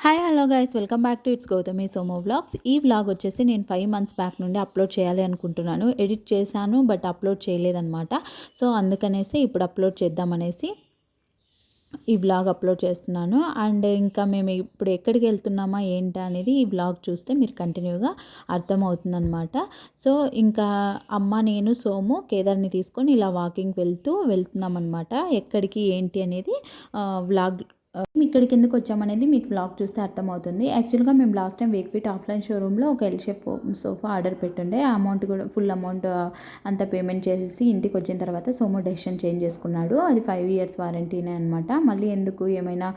Hi hello guys, welcome back to it's Gautami సోమో vlogs. ఈ vlog వచ్చేసి నేను 5 మంత్స్ బ్యాక్ నుండి అప్లోడ్ చేయాలి అనుకుంటున్నాను. ఎడిట్ చేశాను బట్ అప్లోడ్ చేయలేదన్నమాట. సో అందుకనేసి ఇప్పుడు అప్లోడ్ చేద్దామనేసి ఈ వ్లాగ్ అప్లోడ్ చేస్తున్నాను. అండ్ ఇంకా మేము ఇప్పుడు ఎక్కడికి వెళ్తున్నామా ఏంటి అనేది ఈ వ్లాగ్ చూస్తే మీరు కంటిన్యూగా అర్థమవుతుందన్నమాట. సో ఇంకా అమ్మ, నేను, సోము కేదార్ని తీసుకొని ఇలా వాకింగ్ వెళ్తున్నాం అనమాట. ఎక్కడికి ఏంటి అనేది వ్లాగ్ ఇక్కడికి ఎందుకు వచ్చామనేది మీకు వ్లాగ్ చూస్తే అర్థమవుతుంది. యాక్చువల్గా మేము లాస్ట్ టైం వేక్ఫిట్ ఆఫ్లైన్ షోరూంలో ఒక ఎల్ షేప్ సోఫా ఆర్డర్ పెట్టుండే. ఆ అమౌంట్ కూడా ఫుల్ అమౌంట్ అంతా పేమెంట్ చేసేసి ఇంటికి వచ్చిన తర్వాత సోమో డెసిషన్ చేంజ్ చేసుకున్నాడు. అది 5 ఇయర్స్ వారంటీనే అనమాట. మళ్ళీ ఎందుకు ఏమైనా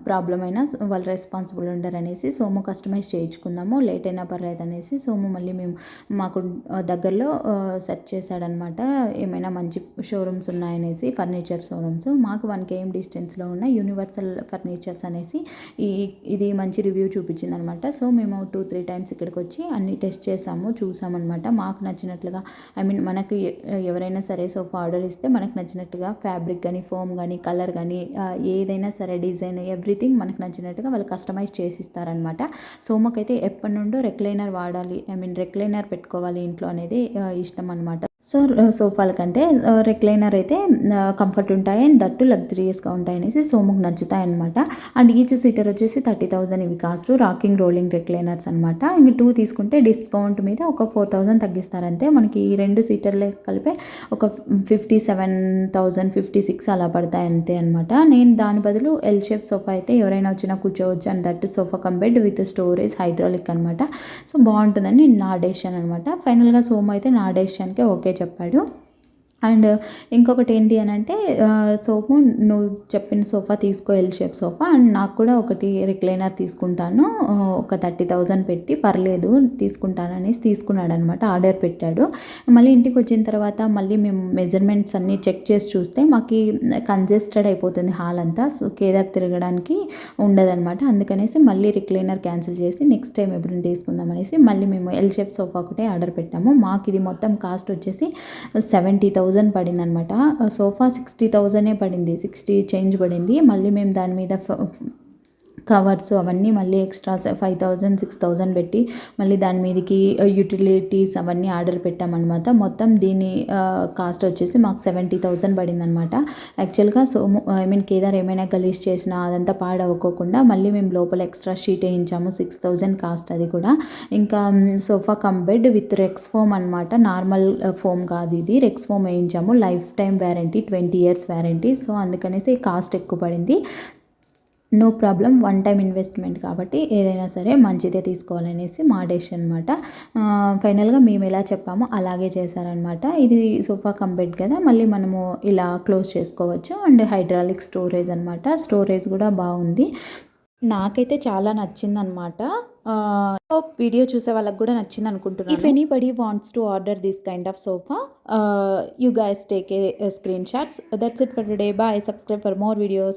ప్రాబ్లం అయినా వాళ్ళు రెస్పాన్సిబుల్ ఉండరనేసి సోము కస్టమైజ్ చేయించుకుందాము, లేట్ అయినా పర్లేదు అనేసి సోము మళ్ళీ మాకు దగ్గరలో సెర్చ్ చేశాడనమాట. ఏమైనా మంచి షోరూమ్స్ ఉన్నాయనేసి, ఫర్నిచర్ షోరూమ్స్ మాకు 1 km డిస్టెన్స్లో ఉన్న యూనివర్సల్ ఫర్నిచర్స్ అనేసి ఇది మంచి రివ్యూ చూపించిందనమాట. సో మేము 2-3 టైమ్స్ ఇక్కడికి వచ్చి అన్ని టెస్ట్ చూసామన్నమాట. మాకు నచ్చినట్లుగా మనకి ఎవరైనా సరే సోఫా ఆర్డర్ ఇస్తే మనకు నచ్చినట్టుగా ఫ్యాబ్రిక్ కానీ, ఫోమ్ కానీ, కలర్ కానీ ఏదైనా సరే డిజైన్ ఎవ్రీథింగ్ మనకు నచ్చినట్టుగా వాళ్ళు కస్టమైజ్ చేసి ఇస్తారనమాట. సోమకైతే ఎప్పటి నుండో రెక్లైనర్ వాడాలి, రెక్లైనర్ పెట్టుకోవాలి ఇంట్లో అనేది ఇష్టం అనమాట. సో సోఫాల కంటే రెక్లైనర్ అయితే కంఫర్ట్ ఉంటాయి అండ్ దట్టు లగ్జరియస్గా ఉంటాయి అనేసి సోముకు నచ్చుతాయి అనమాట. అండ్ ఈచ్ సీటర్ వచ్చేసి 30,000 ఇవి కాస్ట్. రాకింగ్ రోలింగ్ రెక్లైనర్స్ అనమాట. ఇంక 2 తీసుకుంటే డిస్కౌంట్ మీద ఒక 4,000 తగ్గిస్తారంతే. మనకి ఈ 2 సీటర్లే కలిపే ఒక 57,000, 56 అలా పడతాయి అంతే అనమాట. నేను దాని బదులు ఎల్ షేప్ సోఫా అయితే ఎవరైనా వచ్చినా కూర్చోవచ్చు. And that sofa cum bed with storage hydraulic అనమాట. సో బాగుంటుందని నా డెసిషన్ అనమాట. ఫైనల్గా సోము అయితే నా డెసిషన్కే ఓకే చెప్పాడు. అండ్ ఇంకొకటి ఏంటి అని అంటే సోము నువ్వు చెప్పిన సోఫా తీసుకో, ఎల్ షేప్ సోఫా, అండ్ నాకు కూడా ఒకటి రిక్లైనర్ తీసుకుంటాను ఒక 30,000 పెట్టి పర్లేదు తీసుకుంటాననేసి తీసుకున్నాడు అనమాట. ఆర్డర్ పెట్టాడు. మళ్ళీ ఇంటికి వచ్చిన తర్వాత మళ్ళీ మేము మెజర్మెంట్స్ అన్నీ చెక్ చేసి చూస్తే మాకు కంజెస్టెడ్ అయిపోతుంది హాల్ అంతా. సో కేదార్ తిరగడానికి ఉండదన్నమాట. అందుకనేసి మళ్ళీ రిక్లైనర్ క్యాన్సిల్ చేసి నెక్స్ట్ టైం ఎప్పుడైనా తీసుకుందాం అనేసి మళ్ళీ మేము ఎల్ షేప్ సోఫా ఒకటే ఆర్డర్ పెట్టాము. మాకు ఇది మొత్తం కాస్ట్ వచ్చేసి 70,000 పడింది అనమాట. సోఫా 60,000 పడింది, 60 చేంజ్ పడింది. మళ్ళీ మేము దాని మీద కవర్స్ అవన్నీ మళ్ళీ ఎక్స్ట్రా 5,000, 6,000 పెట్టి మళ్ళీ దాని మీదకి యూటిలిటీస్ అవన్నీ ఆర్డర్ పెట్టామన్నమాట. మొత్తం దీని కాస్ట్ వచ్చేసి మాకు 70,000 పడింది అనమాట. యాక్చువల్గా కేదార్ ఏమైనా గలీజ్ చేసినా అదంతా పాడవకోకుండా మళ్ళీ మేము లోపల ఎక్స్ట్రా షీట్ వేయించాము. 6,000 కాస్ట్ అది కూడా. ఇంకా sofa cum bed with rex foam అనమాట. నార్మల్ ఫోమ్ కాదు ఇది, రెక్స్ ఫోమ్ వేయించాము. Lifetime warranty, 20 years warranty. So అందుకనేసి కాస్ట్ ఎక్కువ పడింది. నో ప్రాబ్లం, 1 టైం ఇన్వెస్ట్మెంట్ కాబట్టి ఏదైనా సరే మంచిదే తీసుకోవాలనేసి మా డెసిషన్ అనమాట. ఫైనల్గా మేము ఎలా చెప్పామో అలాగే చేశారనమాట. ఇది సోఫా కమ్ బెడ్ కదా, మళ్ళీ మనము ఇలా క్లోజ్ చేసుకోవచ్చు. అండ్ హైడ్రాలిక్ స్టోరేజ్ అనమాట. స్టోరేజ్ కూడా బాగుంది. నాకైతే చాలా నచ్చిందనమాట. వీడియో చూసే వాళ్ళకి కూడా నచ్చింది అనుకుంటున్నాను. If anybody wants to order this kind of sofa, you guys take a screenshots. That's it for today. Bye. Subscribe for more videos.